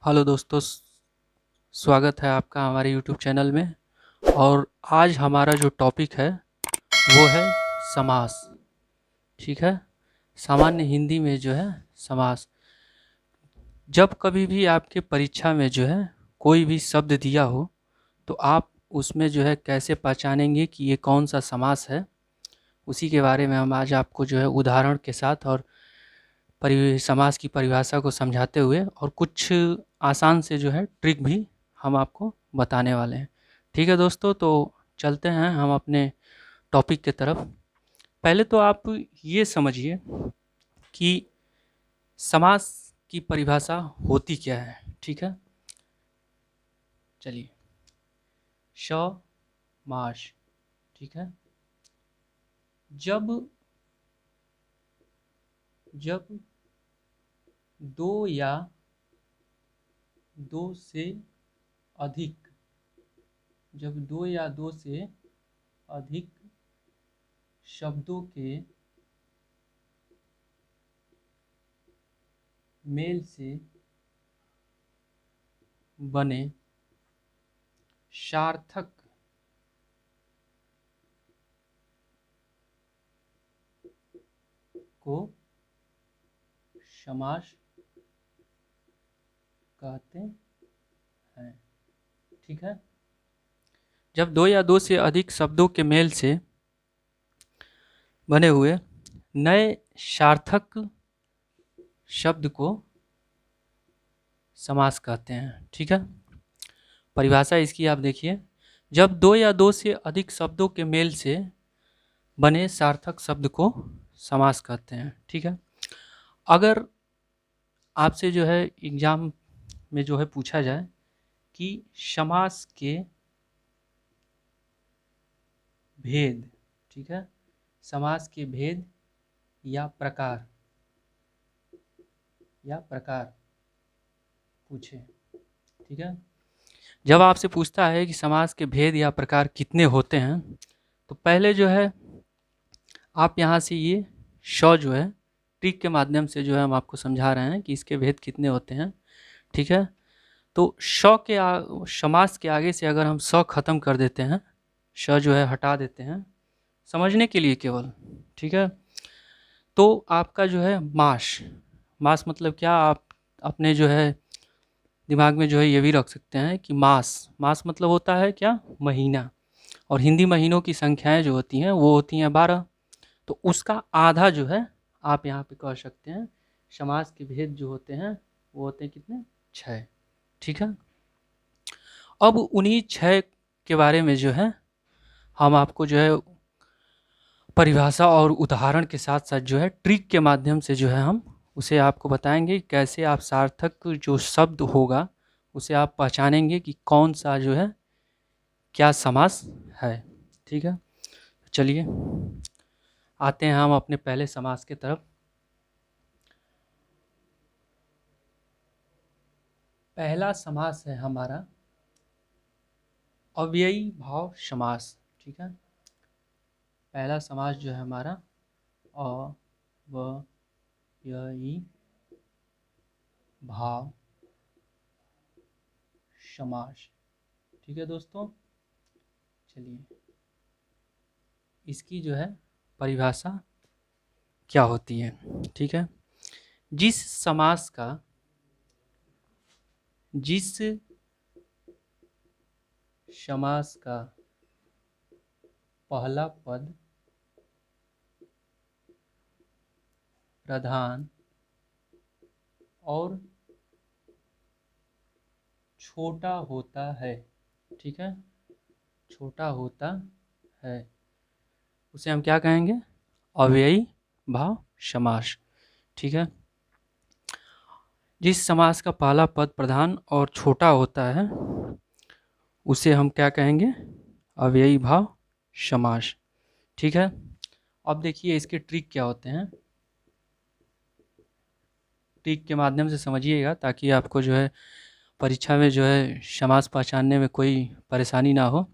Hello दोस्तों, स्वागत है आपका हमारे यूट्यूब चैनल में। और आज हमारा जो टॉपिक है वो है समास। ठीक है, सामान्य हिंदी में जो है समास। जब कभी भी आपके परीक्षा में जो है कोई भी शब्द दिया हो तो आप उसमें जो है कैसे पहचानेंगे कि ये कौन सा समास है, उसी के बारे में हम आज आपको जो है उदाहरण के साथ और समास की परिभाषा को समझाते हुए और कुछ आसान से जो है ट्रिक भी हम आपको बताने वाले हैं। ठीक है दोस्तों, तो चलते हैं हम अपने टॉपिक की तरफ। पहले तो आप ये समझिए कि समास की परिभाषा होती क्या है। ठीक है, चलिए। समास, ठीक है, जब जब दो या दो से अधिक जब दो या दो से अधिक शब्दों के मेल से बने सार्थक को समास कहते हैं। ठीक है, जब दो या दो से अधिक शब्दों के मेल से बने हुए नए सार्थक शब्द को समास कहते हैं। ठीक है, परिभाषा इसकी आप देखिए। जब दो या दो से अधिक शब्दों के मेल से बने सार्थक शब्द को समास कहते हैं। ठीक है, अगर आपसे जो है एग्जाम में जो है पूछा जाए कि समास के भेद, ठीक है, समास के भेद या प्रकार पूछे। ठीक है, जब आपसे पूछता है कि समास के भेद या प्रकार कितने होते हैं तो पहले जो है आप यहाँ से ये जो है ट्रिक के माध्यम से जो है हम आपको समझा रहे हैं कि इसके भेद कितने होते हैं। ठीक है, तो समास के आगे से अगर हम ख़त्म कर देते हैं, जो है हटा देते हैं समझने के लिए केवल। ठीक है, तो आपका जो है मास मतलब क्या, आप अपने जो है दिमाग में जो है ये भी रख सकते हैं कि मास मतलब होता है क्या, महीना। और हिंदी महीनों की संख्याएं जो होती हैं वो होती हैं 12। तो उसका आधा जो है आप यहाँ पे कह सकते हैं समास के भेद जो होते हैं वो होते हैं कितने, 6। ठीक है, अब उन्हीं 6 के बारे में जो है हम आपको जो है परिभाषा और उदाहरण के साथ साथ जो है ट्रिक के माध्यम से जो है हम उसे आपको बताएंगे कैसे आप सार्थक जो शब्द होगा उसे आप पहचानेंगे कि कौन सा जो है क्या समास है। ठीक है, चलिए आते हैं हम अपने पहले समास के तरफ। पहला समास है हमारा अव्ययी भाव समास। ठीक है, पहला समास जो है हमारा अव्ययी भाव समास। ठीक है दोस्तों, चलिए इसकी जो है परिभाषा क्या होती है। ठीक है, जिस समास का पहला पद प्रधान और छोटा होता है। ठीक है, छोटा होता है उसे हम क्या कहेंगे, अव्ययी भाव समास। ठीक है, जिस समास का पहला पद प्रधान और छोटा होता है उसे हम क्या कहेंगे, अव्ययी भाव समास। ठीक है, अब देखिए इसके ट्रिक क्या होते हैं, ट्रिक के माध्यम से समझिएगा ताकि आपको जो है परीक्षा में जो है समास पहचानने में कोई परेशानी ना हो।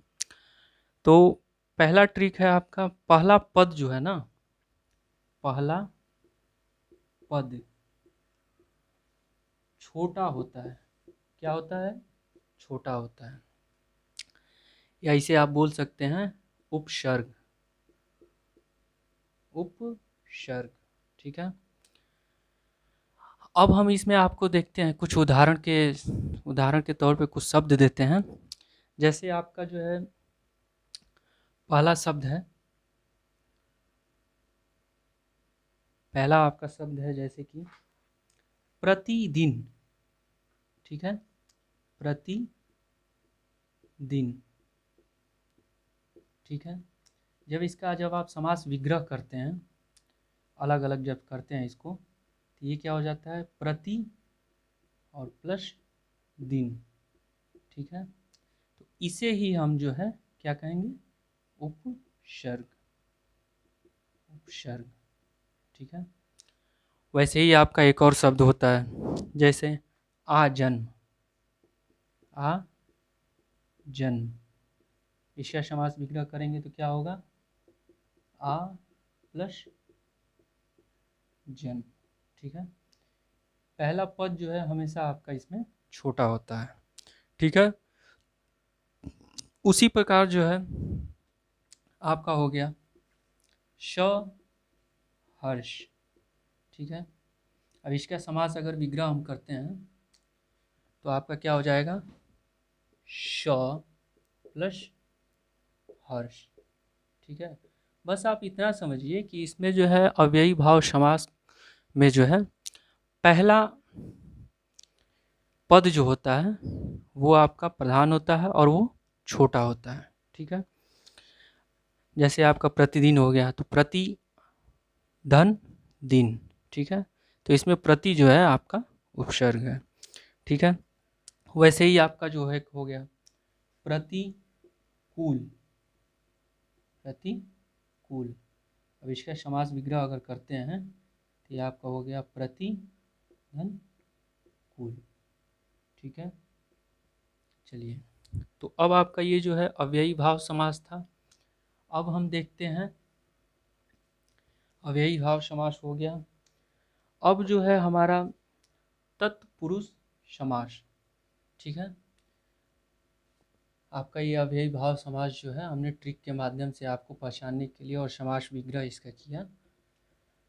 तो पहला ट्रिक है आपका, पहला पद जो है ना, पहला पद छोटा होता है। क्या होता है, छोटा होता है। या इसे आप बोल सकते हैं उपसर्ग, उपसर्ग। ठीक है। अब हम इसमें आपको देखते हैं कुछ उदाहरण के तौर पे कुछ शब्द देते हैं। जैसे आपका जो है पहला शब्द है, पहला आपका शब्द है जैसे कि प्रतिदिन। ठीक है, प्रतिदिन। ठीक है। जब आप समास विग्रह करते हैं, अलग अलग जब करते हैं इसको, तो ये क्या हो जाता है, प्रति और प्लस दिन। ठीक है। तो इसे ही हम जो है क्या कहेंगे, उपसर्ग, उपसर्ग। ठीक है। वैसे ही आपका एक और शब्द होता है, जैसे आजन्म, आजन्म। इसका समास विग्रह करेंगे तो क्या होगा, आ प्लस जन्म। ठीक है। पहला पद जो है हमेशा आपका इसमें छोटा होता है। ठीक है। उसी प्रकार जो है आपका हो गया सहर्ष। ठीक है। अब इसका समास अगर विग्रह हम करते हैं तो आपका क्या हो जाएगा, श प्लस हर्ष। ठीक है। बस आप इतना समझिए कि इसमें जो है अव्ययी भाव समास में जो है पहला पद जो होता है वो आपका प्रधान होता है और वो छोटा होता है। ठीक है। जैसे आपका प्रतिदिन हो गया तो प्रति धन दिन। ठीक है। तो इसमें प्रति जो है आपका उपसर्ग है। ठीक है। वैसे ही आपका जो है हो गया प्रतिकूल, प्रतिकूल। अब इसका समास विग्रह अगर करते हैं तो ये आपका हो गया प्रति धन कूल। ठीक है। चलिए, तो अब आपका ये जो है अव्ययी भाव समास था। अब हम देखते हैं, अव्ययी भाव समास हो गया। अब जो है हमारा तत्पुरुष समास। ठीक है। आपका ये अव्ययी भाव समास जो है हमने ट्रिक के माध्यम से आपको पहचानने के लिए और समास विग्रह इसका किया।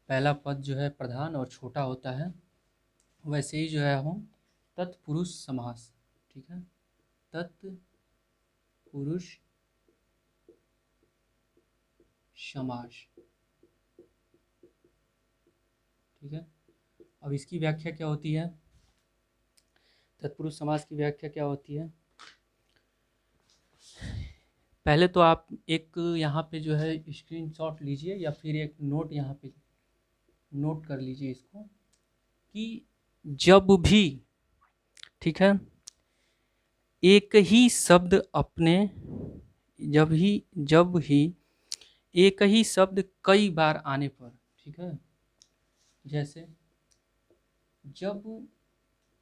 पहला पद जो है प्रधान और छोटा होता है। वैसे ही जो है हम तत्पुरुष समास। ठीक है। तत्पुरुष समास। ठीक है। अब इसकी व्याख्या क्या होती है, तत्पुरुष समास की व्याख्या क्या होती है। पहले तो आप एक यहाँ पे जो है स्क्रीनशॉट लीजिए या फिर एक नोट यहाँ पे नोट कर लीजिए इसको, कि जब भी, ठीक है, एक ही शब्द अपने, जब ही एक ही शब्द कई बार आने पर, ठीक है, जैसे जब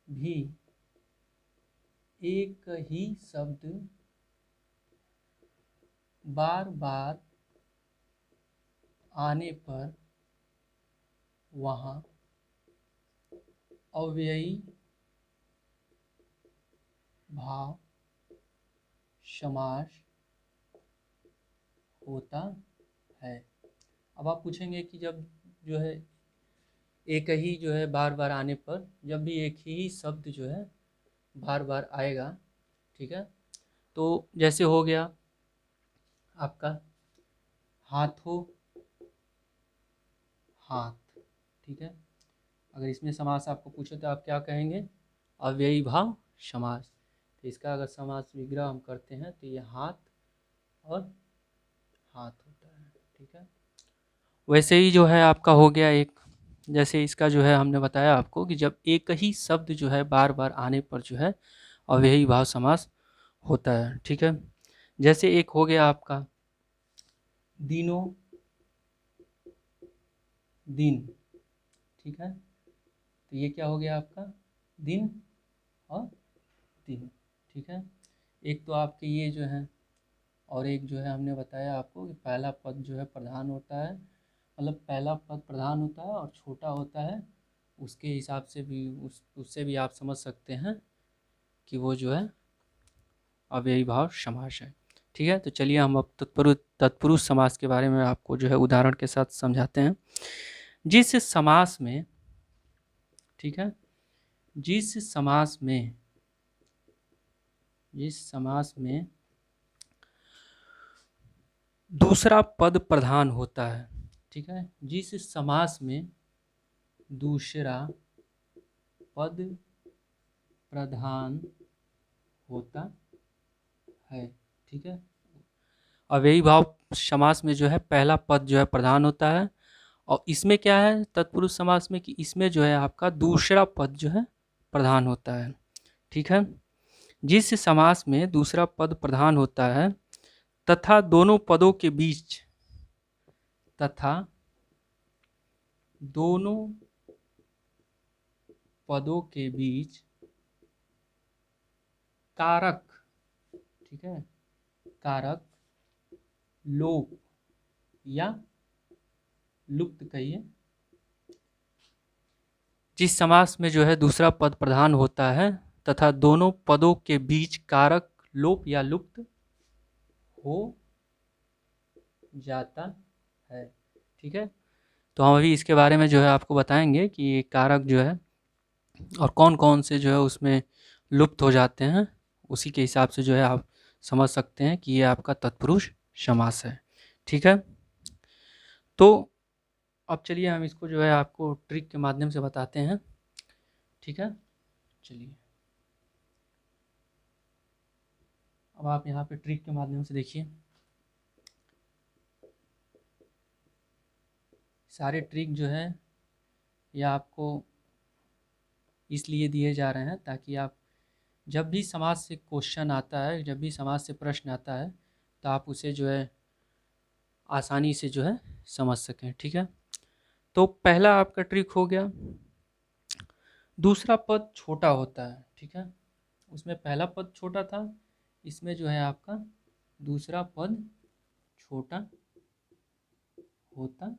भी एक ही शब्द बार बार आने पर वहाँ अव्ययी भाव समास होता है। अब आप पूछेंगे कि जब जो है एक ही जो है बार बार आने पर, जब भी एक ही शब्द जो है बार बार आएगा, ठीक है, तो जैसे हो गया आपका हाथों हाथ। ठीक है। अगर इसमें समास आपको पूछे तो आप क्या कहेंगे, अव्ययी भाव समास। तो इसका अगर समास विग्रह हम करते हैं तो ये हाथ और हाथ होता है। ठीक है। वैसे ही जो है आपका हो गया एक, जैसे इसका जो है हमने बताया आपको कि जब एक ही शब्द जो है बार बार आने पर जो है अव्ययी भाव समास होता है। ठीक है। जैसे एक हो गया आपका दिनों दिन। ठीक है। तो ये क्या हो गया आपका, दिन और दिन। ठीक है। एक तो आपके ये जो है, और एक जो है हमने बताया आपको कि पहला पद जो है प्रधान होता है, मतलब पहला पद प्रधान होता है और छोटा होता है। उसके हिसाब से भी उससे भी आप समझ सकते हैं कि वो जो है अव्ययी भाव समास है। ठीक है, तो चलिए हम अब तत्पुरुष समास के बारे में आपको जो है उदाहरण के साथ समझाते हैं। जिस समास में, ठीक है, जिस समास में दूसरा पद प्रधान होता है, ठीक है, जिस समास में दूसरा पद प्रधान होता है, ठीक है, अव्ययी भाव समास में जो है पहला पद जो है प्रधान होता है, और इसमें क्या है तत्पुरुष समास में कि इसमें जो है आपका दूसरा पद जो है प्रधान होता है। ठीक है, जिस समास में दूसरा पद प्रधान होता है तथा दोनों पदों के बीच कारक, ठीक है, कारक, लोप या लुप्त कहिए, जिस समास में जो है दूसरा पद प्रधान होता है तथा दोनों पदों के बीच कारक लोप या लुप्त हो जाता है। ठीक है, तो हम अभी इसके बारे में जो है आपको बताएंगे कि ये कारक जो है और कौन कौन से जो है उसमें लुप्त हो जाते हैं, उसी के हिसाब से जो है आप समझ सकते हैं कि ये आपका तत्पुरुष समास है। ठीक है, तो अब चलिए हम इसको जो है आपको ट्रिक के माध्यम से बताते हैं। ठीक है, चलिए अब आप यहाँ पे ट्रिक के माध्यम से देखिए, सारे ट्रिक जो है ये आपको इसलिए दिए जा रहे हैं ताकि आप जब भी समाज से क्वेश्चन आता है, जब भी समाज से प्रश्न आता है, तो आप उसे जो है आसानी से जो है समझ सकें। ठीक है, तो पहला आपका ट्रिक हो गया, दूसरा पद छोटा होता है। ठीक है, उसमें पहला पद छोटा था, इसमें जो है आपका दूसरा पद छोटा होता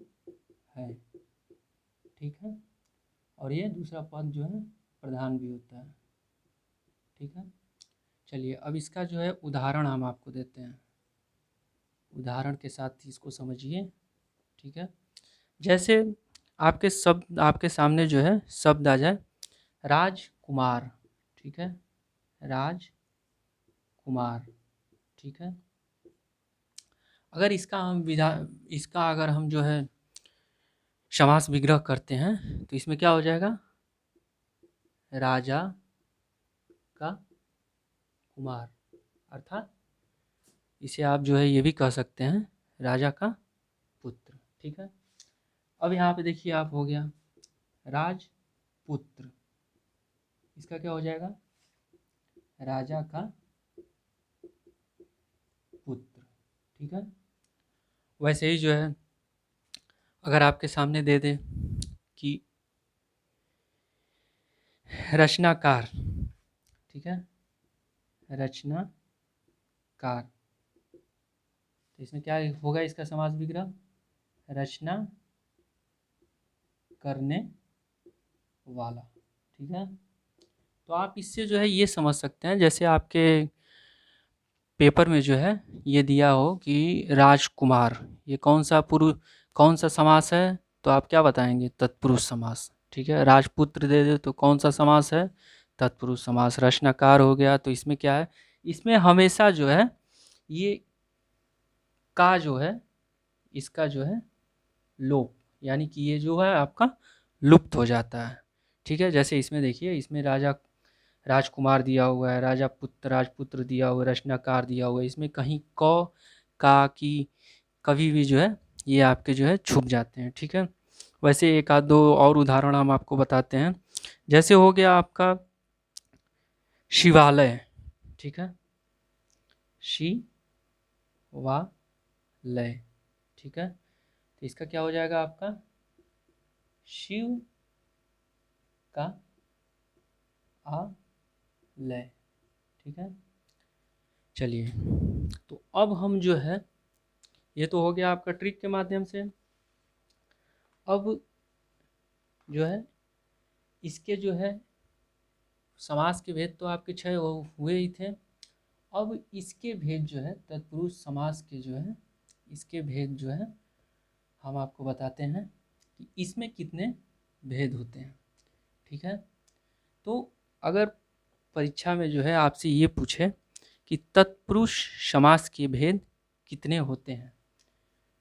है। ठीक है, और ये दूसरा पद जो है प्रधान भी होता है। ठीक है, चलिए अब इसका जो है उदाहरण हम आपको देते हैं, उदाहरण के साथ इसको समझिए। ठीक है, जैसे आपके सामने जो है शब्द आ जाए राजकुमार। ठीक है, राजकुमार। ठीक है, अगर इसका अगर हम जो है समास विग्रह करते हैं तो इसमें क्या हो जाएगा, राजा का कुमार, अर्थात इसे आप जो है ये भी कह सकते हैं राजा का पुत्र। ठीक है, अब यहाँ पे देखिए आप हो गया राजपुत्र, इसका क्या हो जाएगा, राजा का पुत्र। ठीक है, वैसे ही जो है अगर आपके सामने दे दे कि रचनाकार, ठीक है, रचनाकार, तो इसमें क्या होगा, इसका समास विग्रह रचना करने वाला। ठीक है, तो आप इससे जो है ये समझ सकते हैं, जैसे आपके पेपर में जो है ये दिया हो कि राजकुमार, ये कौन सा समास है, तो आप क्या बताएंगे, तत्पुरुष समास। ठीक है, राजपुत्र दे दे तो कौन सा समास है, तत्पुरुष समास। रचनाकार हो गया तो इसमें क्या है, इसमें हमेशा जो है ये का जो है इसका जो है लोप, यानी कि ये जो है आपका लुप्त हो जाता है। ठीक है, जैसे इसमें देखिए, इसमें राजकुमार दिया हुआ है, राजपुत्र दिया हुआ है, रचनाकार दिया हुआ है, इसमें कहीं क का की कभी भी जो है ये आपके जो है छुप जाते हैं। ठीक है, वैसे एक आध दो और उदाहरण हम आपको बताते हैं, जैसे हो गया आपका शिवालय। ठीक है, शिवालय। ठीक है, तो इसका क्या हो जाएगा आपका, शिव का आलय। ठीक है, चलिए तो अब हम जो है, ये तो हो गया आपका ट्रिक के माध्यम से। अब जो है इसके जो है समास के भेद तो आपके 6 हुए ही थे। अब इसके भेद जो है तत्पुरुष समास के जो है इसके भेद जो है हम आपको बताते हैं कि इसमें कितने भेद होते हैं। ठीक है, तो अगर परीक्षा में जो है आपसे ये पूछे कि तत्पुरुष समास के भेद कितने होते हैं,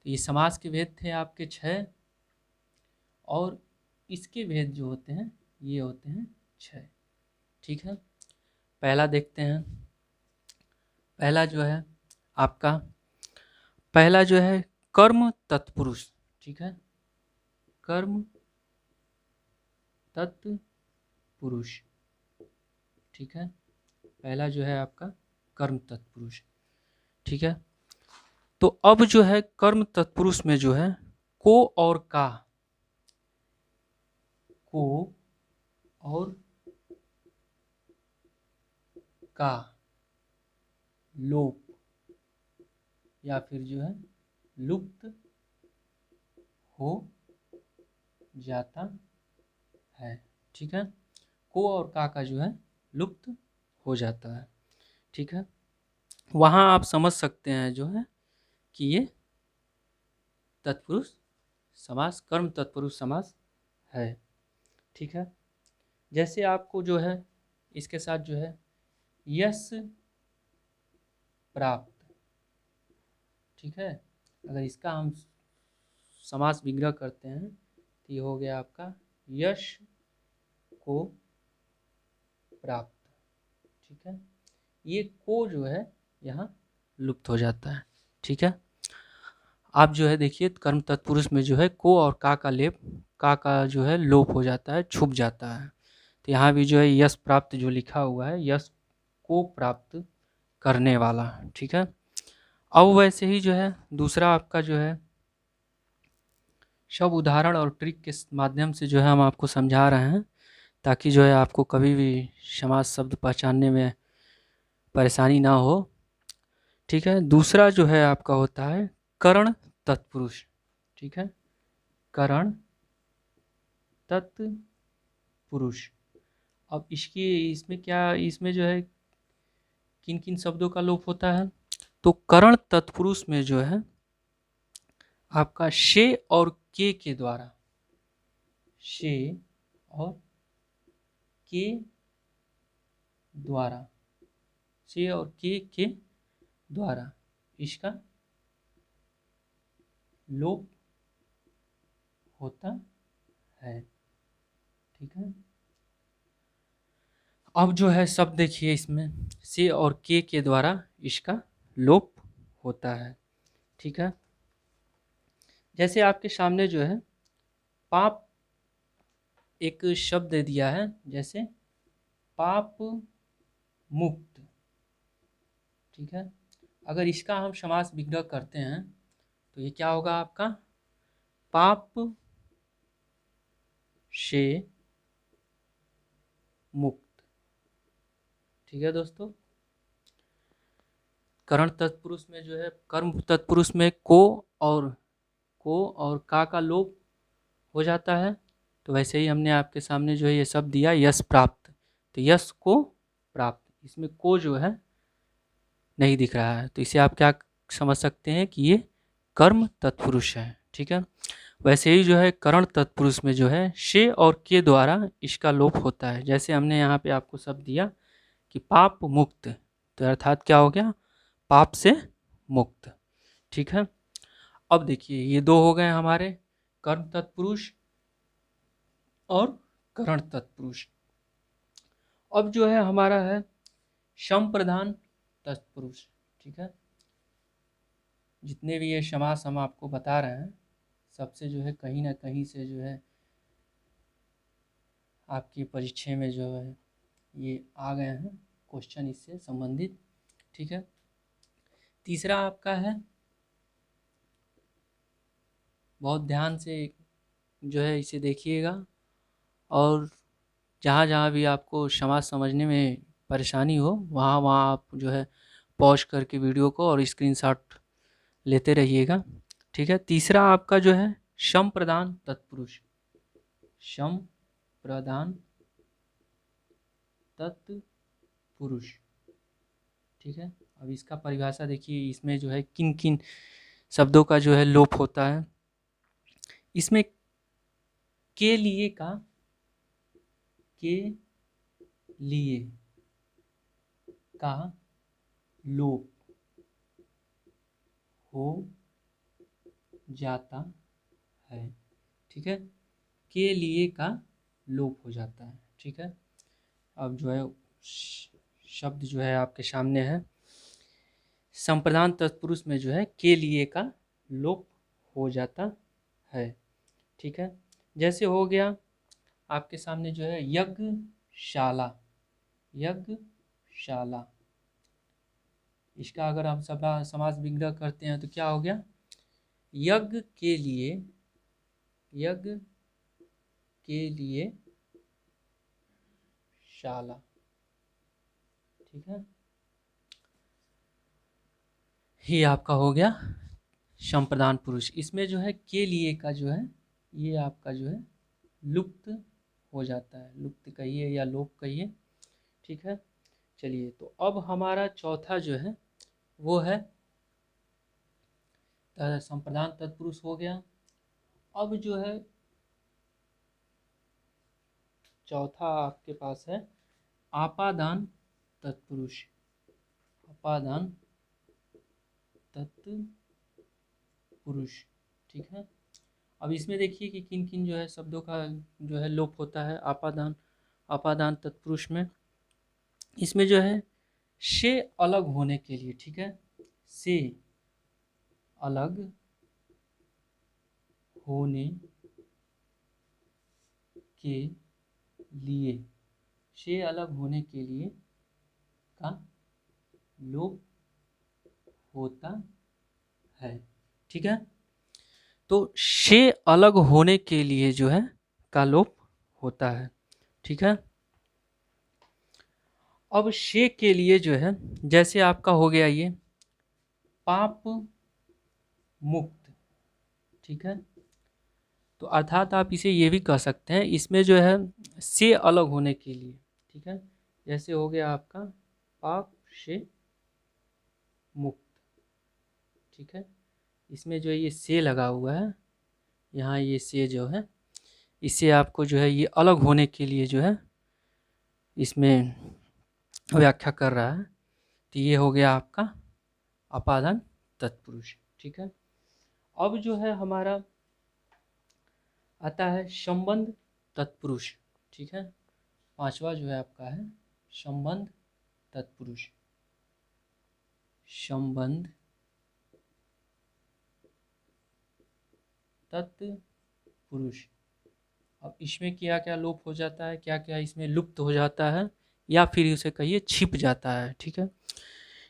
तो ये समास के भेद थे आपके 6 और इसके भेद जो होते हैं ये होते हैं 6। ठीक है, पहला देखते हैं। पहला जो है आपका पहला जो है कर्म तत्पुरुष। ठीक है, कर्म तत्पुरुष। ठीक है, पहला जो है आपका कर्म तत्पुरुष। ठीक है, तो अब जो है कर्म तत्पुरुष में जो है को और का लोप या फिर जो है लुप्त हो जाता है। ठीक है, को और का जो है लुप्त हो जाता है। ठीक है, वहाँ आप समझ सकते हैं जो है कि ये तत्पुरुष समास कर्म तत्पुरुष समास है। ठीक है, जैसे आपको जो है इसके साथ जो है यश प्राप्त। ठीक है, अगर इसका हम समास विग्रह करते हैं तो ये हो गया आपका यश को प्राप्त। ठीक है, ये को जो है यहाँ लुप्त हो जाता है। ठीक है, आप जो है देखिए कर्म तत्पुरुष में जो है को और का लेप का जो है लोप हो जाता है, छुप जाता है। तो यहाँ भी जो है यश प्राप्त जो लिखा हुआ है यश को प्राप्त करने वाला। ठीक है, अब वैसे ही जो है दूसरा आपका जो है सब उदाहरण और ट्रिक के माध्यम से जो है हम आपको समझा रहे हैं ताकि जो है आपको कभी भी समास शब्द पहचानने में परेशानी ना हो। ठीक है, दूसरा जो है आपका होता है करण तत्पुरुष। ठीक है, करण तत्पुरुष। अब इसमें क्या इसमें जो है किन किन शब्दों का लोप होता है, तो करण तत्पुरुष में जो है आपका शे और के द्वारा शे और के द्वारा शे और के द्वारा इसका लोप होता है। ठीक है, अब जो है शब्द देखिए इसमें से और के द्वारा इसका लोप होता है। ठीक है, जैसे आपके सामने जो है पाप एक शब्द दिया है, जैसे पाप मुक्त। ठीक है, अगर इसका हम समास विग्रह करते हैं तो ये क्या होगा आपका पाप से मुक्त। ठीक है दोस्तों, करण तत्पुरुष में जो है कर्म तत्पुरुष में को और का लोप हो जाता है। तो वैसे ही हमने आपके सामने जो है ये शब्द दिया यश प्राप्त, तो यश को प्राप्त, इसमें को जो है नहीं दिख रहा है, तो इसे आप क्या समझ सकते हैं कि ये कर्म तत्पुरुष है। ठीक है, वैसे ही जो है करण तत्पुरुष में जो है शे और के द्वारा इसका लोप होता है। जैसे हमने यहाँ पे आपको शब्द दिया कि पाप मुक्त, तो अर्थात क्या हो गया पाप से मुक्त। ठीक है, अब देखिए ये दो हो गए हमारे कर्म तत्पुरुष और करण तत्पुरुष। अब जो है हमारा है सम प्रधान तत्पुरुष। ठीक है, जितने भी ये समास हम आपको बता रहे हैं सबसे जो है कहीं ना कहीं से जो है आपकी परीक्षा में जो है ये आ गए हैं क्वेश्चन इससे संबंधित। ठीक है, तीसरा आपका है, बहुत ध्यान से जो है इसे देखिएगा और जहाँ जहाँ भी आपको समास समझने में परेशानी हो वहाँ आप जो है पॉज करके वीडियो को और स्क्रीनशॉट लेते रहिएगा। ठीक है, तीसरा आपका जो है सम प्रधान तत्पुरुष। सम प्रधान तत्पुरुष। ठीक है, अब इसका परिभाषा देखिए, इसमें जो है किन किन शब्दों का जो है लोप होता है। इसमें के लिए का लोप हो जाता है। ठीक है, के लिए का लोप हो जाता है। ठीक है, अब जो है शब्द जो है आपके सामने है, संप्रदान तत्पुरुष में जो है के लिए का लोप हो जाता है। ठीक है, जैसे हो गया आपके सामने जो है यज्ञशाला, यज्ञशाला, इसका अगर हम समास विग्रह करते हैं तो क्या हो गया, यज्ञ के लिए शाला। ठीक है, ये आपका हो गया संप्रदान पुरुष। इसमें जो है के लिए का जो है ये आपका जो है लुप्त हो जाता है, लुप्त कहिए या लोप कहिए। ठीक है, चलिए, तो अब हमारा चौथा जो है वो है संप्रदान तत्पुरुष हो गया। अब जो है चौथा आपके पास है आपादान तत्पुरुष, आपादान तत्पुरुष। ठीक है, अब इसमें देखिए कि किन किन जो है शब्दों का जो है लोप होता है आपादान तत्पुरुष में। इसमें जो है से अलग होने के लिए, ठीक है, से अलग होने के लिए, से अलग होने के लिए का लोप होता है। ठीक है, तो से अलग होने के लिए जो है का लोप होता है। ठीक है, अब से के लिए जो है जैसे आपका हो गया ये पाप मुक्त। ठीक है, तो अर्थात आप इसे ये भी कह सकते हैं, इसमें जो है से अलग होने के लिए। ठीक है, जैसे हो गया आपका पाप से मुक्त। ठीक है, इसमें जो ये से लगा हुआ है, यहाँ ये से जो है इससे आपको जो है ये अलग होने के लिए जो है इसमें व्याख्या कर रहा है। तो ये हो गया आपका अपादान तत्पुरुष। ठीक है, अब जो है हमारा आता है संबंध तत्पुरुष। ठीक है, पांचवा जो है आपका है संबंध तत्पुरुष, संबंध तत्पुरुष। अब इसमें क्या क्या लोप हो जाता है, क्या क्या इसमें लुप्त हो जाता है, या फिर उसे कहिए छिप जाता है। ठीक है,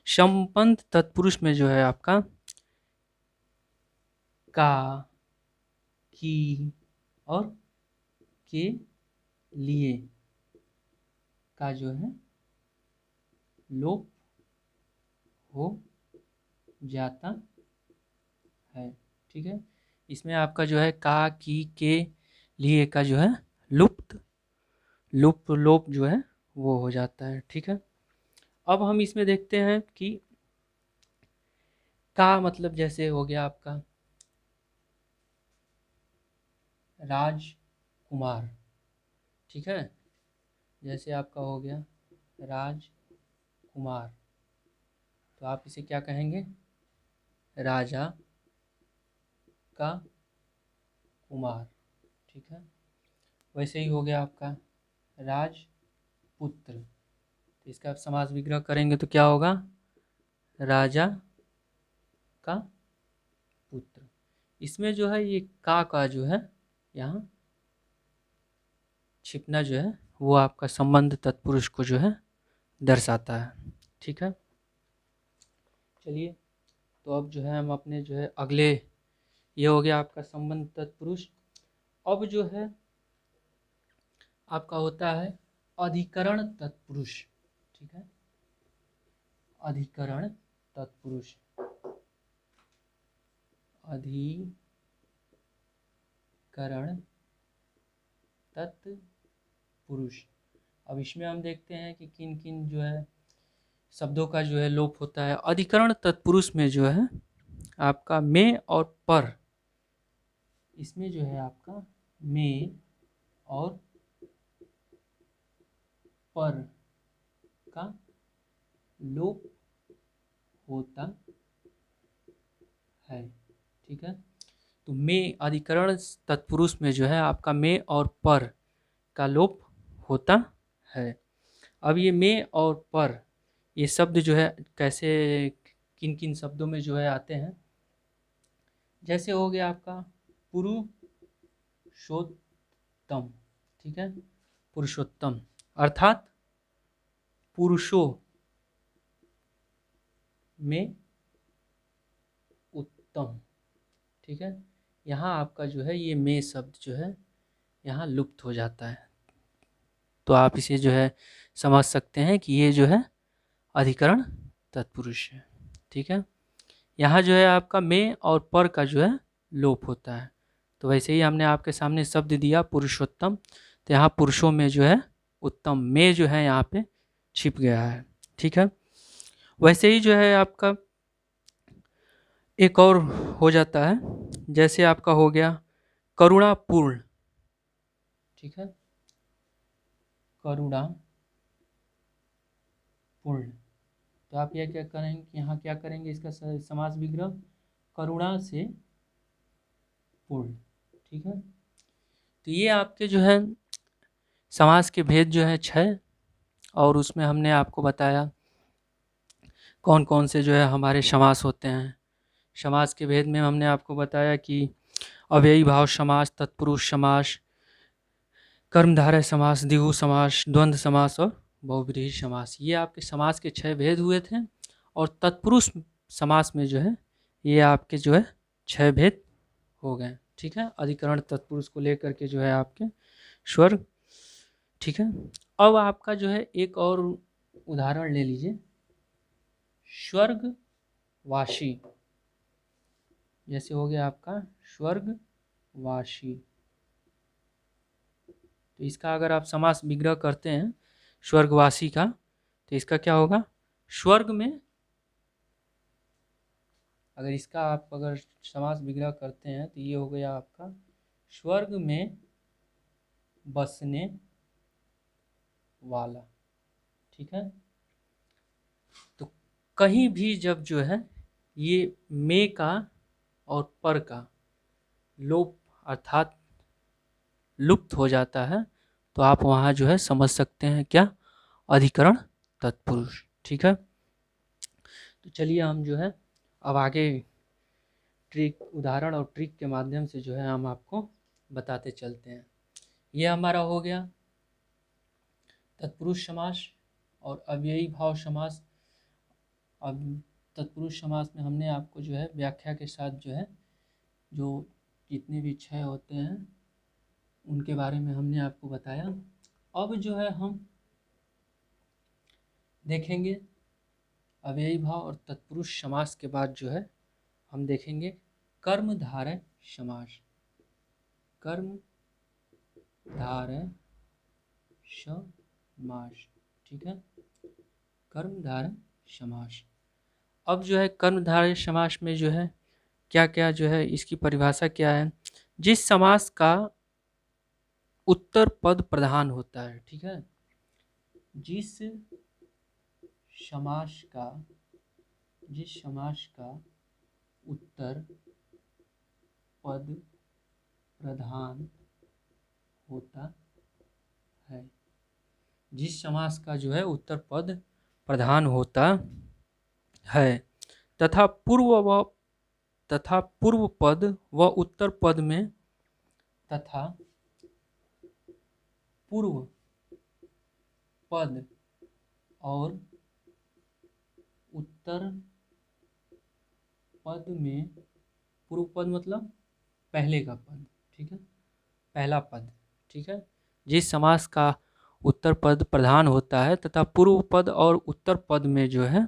संबंध तत्पुरुष में जो है आपका का, की और के लिए का जो है लोप हो जाता है। ठीक है, इसमें आपका जो है का, की, के लिए का जो है लोप जो है वो हो जाता है। ठीक है, अब हम इसमें देखते हैं कि का मतलब जैसे हो गया आपका राजकुमार। ठीक है, जैसे आपका हो गया राजकुमार, तो आप इसे क्या कहेंगे, राजा का कुमार। ठीक है, वैसे ही हो गया आपका राजपुत्र, तो इसका आप समास विग्रह करेंगे तो क्या होगा, राजा का पुत्र। इसमें जो है ये का जो है यहाँ छिपना जो है वो आपका संबंध तत्पुरुष को जो है दर्शाता है। ठीक है, चलिए, तो अब जो है हम अपने जो है अगले, ये हो गया आपका संबंध तत्पुरुष। अब जो है आपका होता है अधिकरण तत्पुरुष। ठीक है, अधिकरण तत्पुरुष, अधिकरण तत्पुरुष। अब इसमें हम देखते हैं कि किन किन जो है शब्दों का जो है लोप होता है। अधिकरण तत्पुरुष में जो है आपका में और पर, इसमें जो है आपका में और पर का लोप होता है। ठीक है, तो में अधिकरण तत्पुरुष में जो है आपका में और पर का लोप होता है। अब ये में और पर ये शब्द जो है कैसे किन किन शब्दों में जो है आते हैं, जैसे हो गया आपका पुरुषोत्तम। ठीक है, पुरुषोत्तम अर्थात पुरुषों में उत्तम। ठीक है, यहाँ आपका जो है ये में शब्द जो है यहाँ लुप्त हो जाता है, तो आप इसे जो है समझ सकते हैं कि ये जो है अधिकरण तत्पुरुष है। ठीक है, यहाँ जो है आपका में और पर का जो है लोप होता है। तो वैसे ही हमने आपके सामने शब्द दिया पुरुषोत्तम, तो यहाँ पुरुषों में जो है उत्तम में जो है यहाँ पे छिप गया है। ठीक है, वैसे ही जो है आपका एक और हो जाता है, जैसे आपका हो गया करुणापूर्ण। ठीक है, करुणा पूर्ण, तो आप यह क्या करेंगे कि यहाँ क्या करेंगे, इसका समास विग्रह करुणा से पूर्ण। ठीक है, तो ये आपके जो है समास के भेद जो है 6, और उसमें हमने आपको बताया कौन कौन से जो है हमारे समास होते हैं। समास के भेद में हमने आपको बताया कि अव्ययी भाव समास, तत्पुरुष समास, कर्मधारय समास, द्विगु समास, द्वंद्व समास और बहुव्रीहि समास, ये आपके समास के 6 भेद हुए थे। और तत्पुरुष समास में जो है ये आपके जो है 6 भेद हो गए। ठीक है, अधिकरण तत्पुरुष को लेकर के जो है आपके स्वर्ग। ठीक है, अब आपका जो है एक और उदाहरण ले लीजिए, स्वर्गवासी। जैसे हो गया आपका स्वर्गवासी, तो इसका अगर आप समास विग्रह करते हैं स्वर्गवासी का, तो इसका क्या होगा, स्वर्ग में, अगर इसका आप अगर समास विग्रह करते हैं तो ये हो गया आपका स्वर्ग में बसने वाला। ठीक है, तो कहीं भी जब जो है ये में का और पर का लोप अर्थात लुप्त हो जाता है, तो आप वहाँ जो है समझ सकते हैं क्या, अधिकरण तत्पुरुष। ठीक है, तो चलिए हम जो है अब आगे ट्रिक, उदाहरण और ट्रिक के माध्यम से जो है हम आपको बताते चलते हैं। ये हमारा हो गया तत्पुरुष समास और अव्ययी भाव समास। अब तत्पुरुष समास में हमने आपको जो है व्याख्या के साथ जो है जो जितने भी 6 होते हैं उनके बारे में हमने आपको बताया। अब जो है हम देखेंगे अव्ययी भाव और तत्पुरुष समास के बाद जो है हम देखेंगे कर्मधारय समास। कर्मधारय समास। ठीक है, कर्मधारय समास। अब जो है कर्मधारय समास में जो है क्या क्या जो है इसकी परिभाषा क्या है, जिस समास का उत्तर पद प्रधान होता है। ठीक है, जिस समास का उत्तर पद प्रधान होता है, जिस समास का जो है उत्तर पद प्रधान होता है तथा पूर्व पद व उत्तर पद में तथा पूर्व पद और उत्तर पद में, पूर्व पद मतलब पहले का पद। ठीक है, पहला पद। ठीक है, जिस समास का उत्तर पद प्रधान होता है तथा पूर्व पद और उत्तर पद में जो है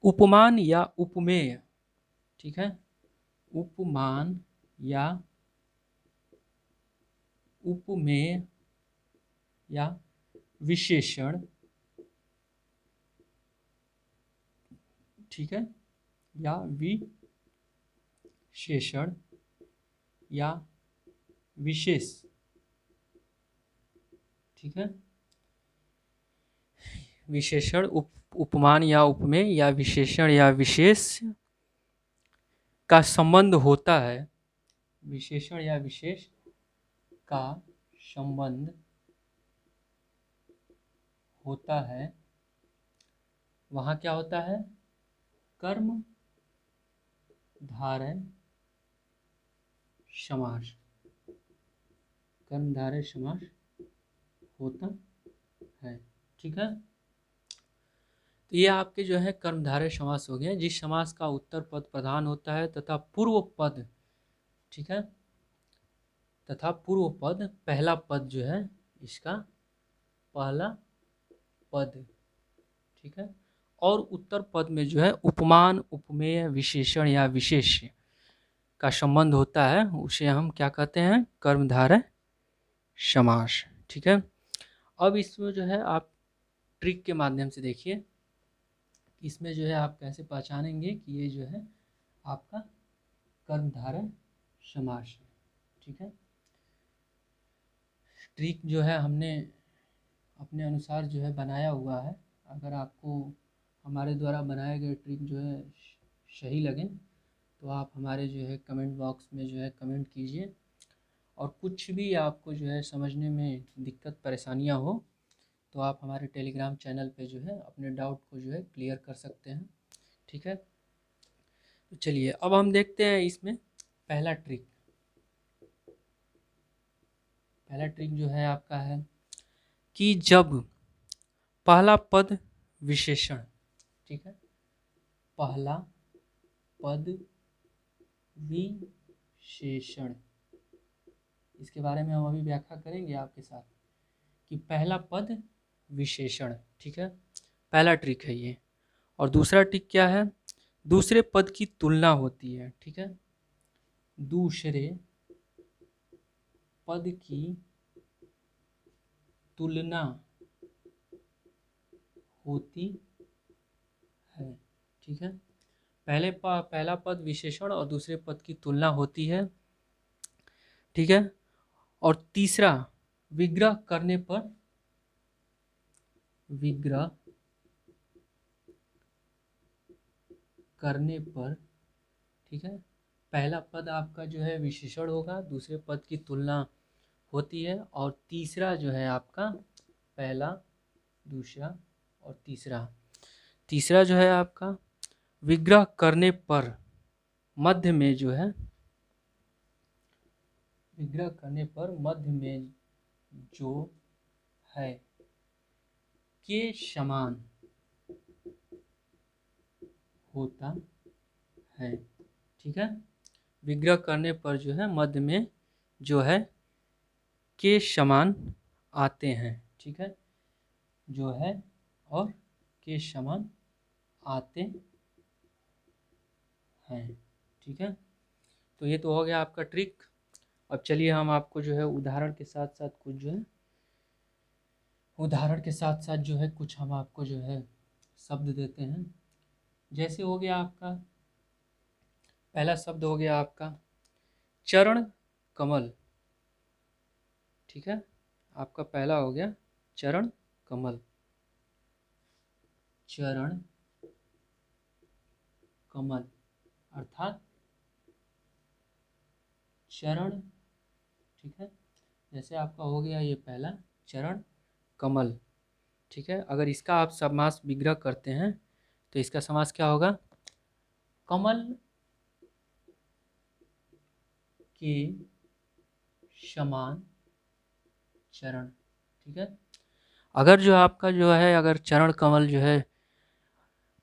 उपमान या उपमेय। ठीक है, उपमान या उपमेय या विशेषण, ठीक है, या विशेषण या विशेष, ठीक है, विशेषण उपमान या उपमेय या विशेषण या विशेष का संबंध होता है, विशेषण या विशेष का संबंध होता है, वहाँ क्या होता है, कर्म धारय समास, कर्म धारय समास होता है, ठीक है। तो ये आपके जो है कर्मधारय समास हो गए, जिस समास का उत्तर पद प्रधान होता है तथा पूर्व पद, ठीक है, तथा पूर्व पद पहला पद जो है इसका पहला पद, ठीक है, और उत्तर पद में जो है उपमान उपमेय विशेषण या विशेष का संबंध होता है, उसे हम क्या कहते हैं, कर्मधारय समास, ठीक है। अब इसमें जो है आप ट्रिक के माध्यम से देखिए, इसमें जो है आप कैसे पहचानेंगे कि ये जो है आपका कर्मधारय समास है, ठीक है। ट्रिक जो है हमने अपने अनुसार जो है बनाया हुआ है, अगर आपको हमारे द्वारा बनाए गए ट्रिक जो है सही लगे तो आप हमारे जो है कमेंट बॉक्स में जो है कमेंट कीजिए, और कुछ भी आपको जो है समझने में दिक्कत परेशानियां हो तो आप हमारे टेलीग्राम चैनल पे जो है अपने डाउट को जो है क्लियर कर सकते हैं, ठीक है। तो चलिए अब हम देखते हैं इसमें पहला ट्रिक। पहला ट्रिक जो है आपका है कि जब पहला पद विशेषण, ठीक है, पहला पद विशेषण, इसके बारे में हम अभी व्याख्या करेंगे आपके साथ कि पहला पद विशेषण, ठीक है, पहला ट्रिक है ये। और दूसरा ट्रिक क्या है, दूसरे पद की तुलना होती है, ठीक है, दूसरे पद की तुलना होती है, ठीक है, पहला पद विशेषण और दूसरे पद की तुलना होती है, ठीक है। और तीसरा विग्रह करने पर, विग्रह करने पर, ठीक है, पहला पद आपका जो है विशेषण होगा, दूसरे पद की तुलना होती है, और तीसरा जो है आपका पहला दूसरा और तीसरा जो है आपका विग्रह करने पर मध्य में जो है, विग्रह करने पर मध्य में जो है के समान होता है, ठीक है, विग्रह करने पर जो है मध्य में जो है के समान आते हैं, ठीक है, जो है और के समान आते हैं, ठीक है। तो ये तो हो गया आपका ट्रिक। अब चलिए हम आपको जो है उदाहरण के साथ साथ कुछ जो है, उदाहरण के साथ साथ जो है कुछ हम आपको जो है शब्द देते हैं। जैसे हो गया आपका पहला शब्द हो गया आपका चरण कमल, ठीक है, आपका पहला हो गया चरण कमल, चरण कमल अर्थात चरण, ठीक है, जैसे आपका हो गया ये पहला चरण कमल, ठीक है। अगर इसका आप समास विग्रह करते हैं तो इसका समास क्या होगा, कमल के समान चरण, ठीक है। अगर जो आपका जो है अगर चरण कमल जो है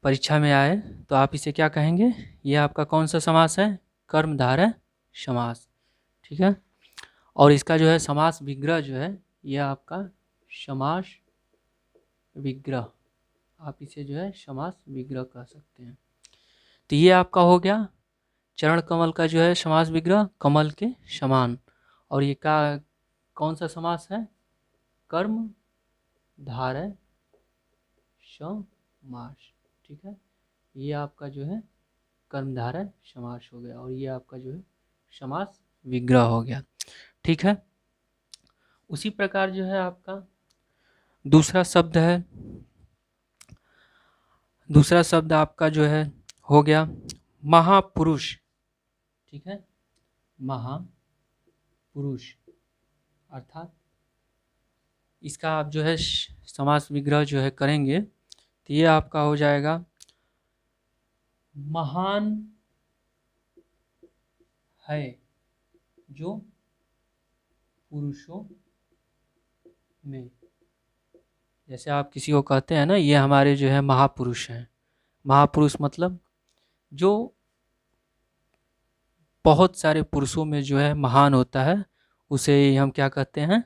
परीक्षा में आए तो आप इसे क्या कहेंगे, ये आपका कौन सा समास है, कर्मधारय समास, ठीक है। और इसका जो है समास विग्रह जो है ये आपका समास विग्रह, आप इसे जो है समास विग्रह कह सकते हैं। तो ये आपका हो गया चरण कमल का जो है समास विग्रह कमल के समान, और ये का कौन सा समास है, कर्म धारय समास। ठीक है, ये आपका जो है कर्मधारय समास हो गया और ये आपका जो है समास विग्रह हो गया। ठीक है, उसी प्रकार जो है आपका दूसरा शब्द है, दूसरा शब्द आपका जो है हो गया महापुरुष। ठीक है, महापुरुष अर्थात इसका आप जो है समास विग्रह जो है करेंगे तो ये आपका हो जाएगा महान है जो पुरुषों में। जैसे आप किसी को कहते हैं ना, ये हमारे जो है महापुरुष हैं। महापुरुष मतलब जो बहुत सारे पुरुषों में जो है महान होता है, उसे हम क्या कहते हैं,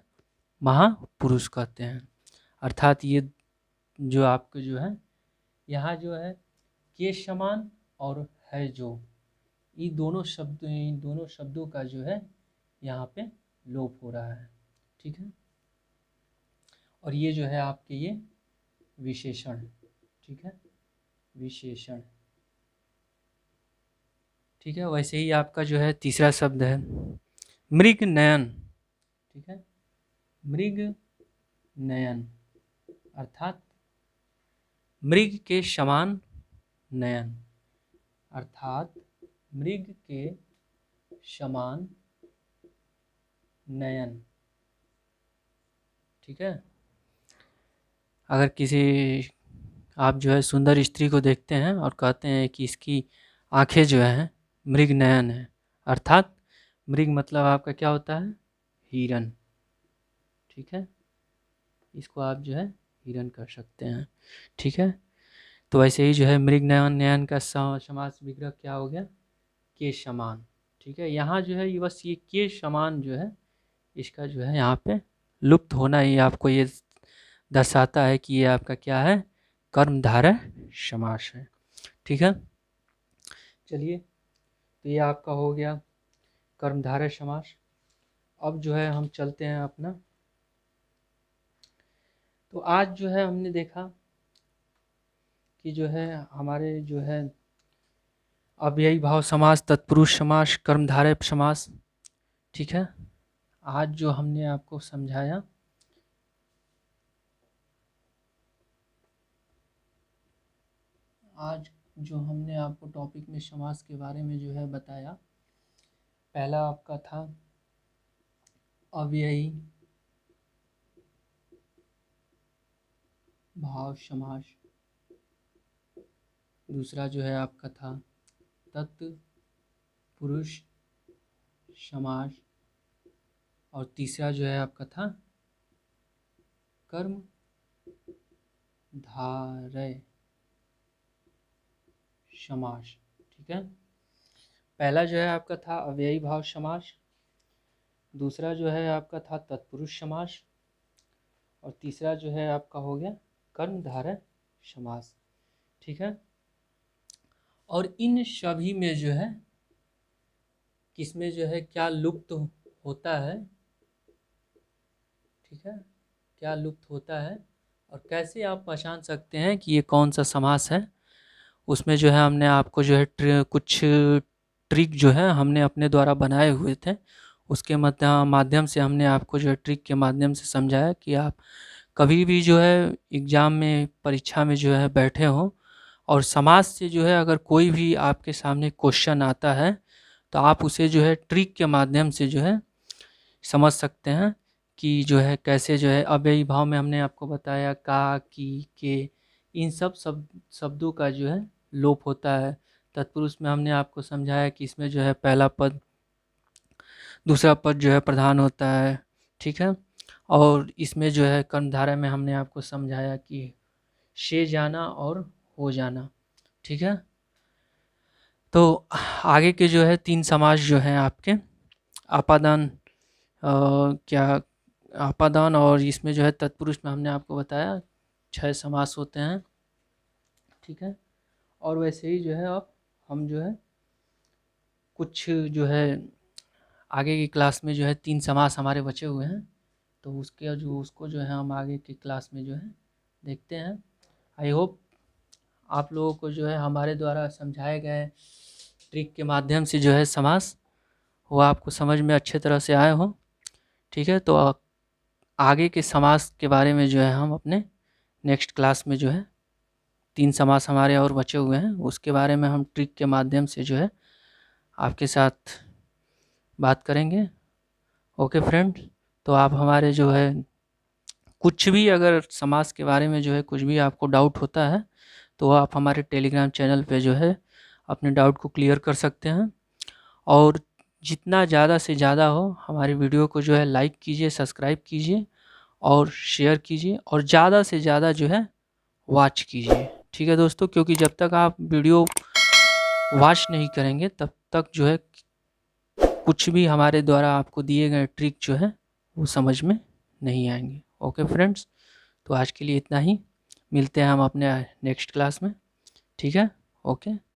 महापुरुष कहते हैं। अर्थात ये जो आपके जो है यहाँ जो है के समान और है जो, इन दोनों शब्दों का जो है यहाँ पे लोप हो रहा है। ठीक है, और ये जो है आपके ये विशेषण। ठीक है, विशेषण। ठीक है, वैसे ही आपका जो है तीसरा शब्द है मृग नयन। ठीक है, मृग नयन अर्थात मृग के समान नयन, अर्थात मृग के समान नयन। ठीक है, अगर किसी आप जो है सुंदर स्त्री को देखते हैं और कहते हैं कि इसकी आंखें जो हैं मृग नयन है, अर्थात मृग मतलब आपका क्या होता है, हिरन। ठीक है, इसको आप जो है हिरन कर सकते हैं। ठीक है, तो वैसे ही जो है मृग नयन नयन का समास विग्रह क्या हो गया, के समान। ठीक है, यहाँ जो है ये बस ये के समान जो है इसका जो है यहाँ पे लुप्त होना ही आपको ये दर्शाता है कि ये आपका क्या है, कर्मधारय समास है। ठीक है, चलिए, तो ये आपका हो गया कर्मधारय समास। अब जो है हम चलते हैं अपना, तो आज जो है हमने देखा कि जो है हमारे जो है अव्ययी भाव समास, तत्पुरुष समास, कर्मधारय समास। ठीक है, आज जो हमने आपको समझाया आज जो हमने आपको टॉपिक में समास के बारे में जो है बताया, पहला आपका था अव्ययी भाव समास, दूसरा जो है आपका था तत्पुरुष समास और तीसरा जो है आपका था कर्मधारय समास। ठीक है, पहला जो है आपका था अव्ययी भाव समास, दूसरा जो है आपका था तत्पुरुष समास और तीसरा जो है आपका हो गया कर्मधारय समास। ठीक है, और इन सभी में जो है किसमें जो है क्या लुप्त होता है। ठीक है, क्या लुप्त होता है और कैसे आप पहचान सकते हैं कि ये कौन सा समास है, उसमें जो है हमने आपको जो है कुछ ट्रिक जो है हमने अपने द्वारा बनाए हुए थे, उसके माध्यम से हमने आपको जो है ट्रिक के माध्यम से समझाया कि आप कभी भी जो है एग्ज़ाम में, परीक्षा में जो है बैठे हों और समाज से जो है अगर कोई भी आपके सामने क्वेश्चन आता है तो आप उसे जो है ट्रिक के माध्यम से जो है समझ सकते हैं कि जो है कैसे जो है अव्ययी भाव में हमने आपको बताया का, की, के, इन सब शब्दों का जो है लोप होता है। तत्पुरुष में हमने आपको समझाया कि इसमें जो है पहला पद दूसरा पद जो है प्रधान होता है। ठीक है, और इसमें जो है कर्मधारय में हमने आपको समझाया कि से जाना और हो जाना। ठीक है, तो आगे के जो है 3 समास जो हैं आपके आपादान, क्या आपादान, और इसमें जो है तत्पुरुष में हमने आपको बताया 6 समास होते हैं। ठीक है, और वैसे ही जो है अब हम जो है कुछ जो है आगे की क्लास में जो है 3 समास हमारे बचे हुए हैं, तो उसको जो है हम आगे की क्लास में जो है देखते हैं। आई होप आप लोगों को जो है हमारे द्वारा समझाए गए ट्रिक के माध्यम से जो है समास वो आपको समझ में अच्छे तरह से आए हो। ठीक है, तो आगे के समास के बारे में जो है हम अपने नेक्स्ट क्लास में जो है 3 समास हमारे और बचे हुए हैं, उसके बारे में हम ट्रिक के माध्यम से जो है आपके साथ बात करेंगे। ओके फ्रेंड, तो आप हमारे जो है कुछ भी अगर समास के बारे में जो है कुछ भी आपको डाउट होता है तो आप हमारे टेलीग्राम चैनल पे जो है अपने डाउट को क्लियर कर सकते हैं। और जितना ज़्यादा से ज़्यादा हो हमारी वीडियो को जो है लाइक कीजिए, सब्सक्राइब कीजिए और शेयर कीजिए और ज़्यादा से ज़्यादा जो है वॉच कीजिए। ठीक है दोस्तों, क्योंकि जब तक आप वीडियो वॉच नहीं करेंगे तब तक जो है कुछ भी हमारे द्वारा आपको दिए गए ट्रिक जो है वो समझ में नहीं आएंगे। ओके फ्रेंड्स, तो आज के लिए इतना ही, मिलते हैं हम अपने नेक्स्ट क्लास में। ठीक है, ओके।